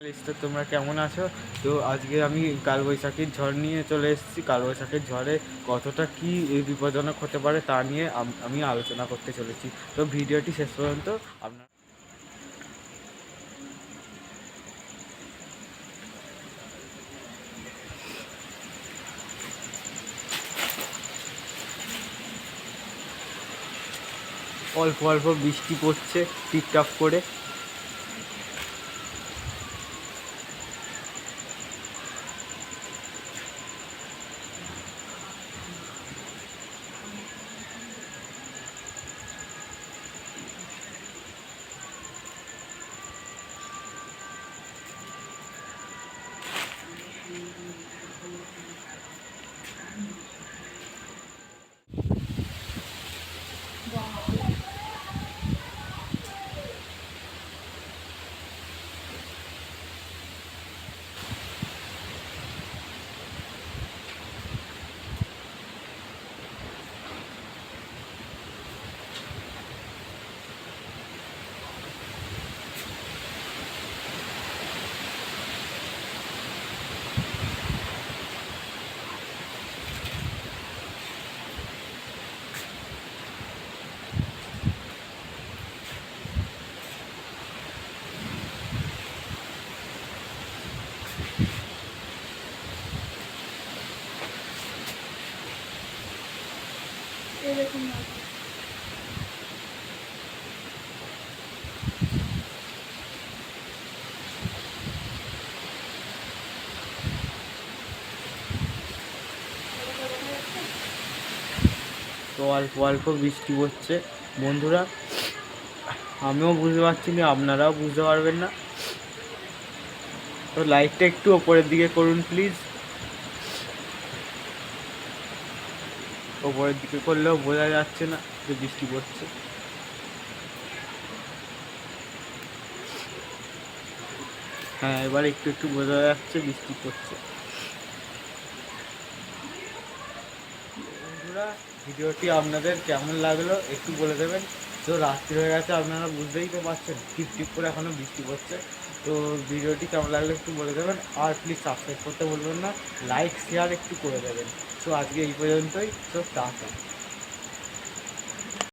তো তোমরা কেমন আছো? তো আজকে আমি কালবৈশাখীর ঝড় নিয়ে চলে এসেছি। কালবৈশাখীর ঝড়ে কতটা কি বিপজ্জনক হতে পারে তা নিয়ে আমি আলোচনা করতে চলেছি। তো ভিডিওটি শেষ পর্যন্ত আপনার অল্প অল্প বৃষ্টি পড়ছে টিপটাপ করে। এরকম তো অল্প অল্প বৃষ্টি পড়ছে বন্ধুরা। আমিও বুঝতে পারছি না, আপনারাও বুঝতে পারবেন না। তো লাইটটা একটু ওপরের দিকে করুন প্লিজ। ওপরের দিকে করলেও বোঝা যাচ্ছে না যে বৃষ্টি পড়ছে। হ্যাঁ, এবার একটু একটু বোঝা যাচ্ছে বৃষ্টি পড়ছে। বন্ধুরা, ভিডিওটি আপনাদের কেমন লাগলো একটু বলে দেবেন। তো রাত্রি হয়ে গেছে, আপনারা বুঝতেই তো পারছেন, টিপ টিপ করে এখনও বৃষ্টি পড়ছে। তো ভিডিওটি কেমন লাগলো একটু বলে দেবেন, আর প্লিজ সাবস্ক্রাইব করতে বলবেন না, লাইক শেয়ার একটু করে দেবেন। তো আজকে এই পর্যন্তই। তো টাটা।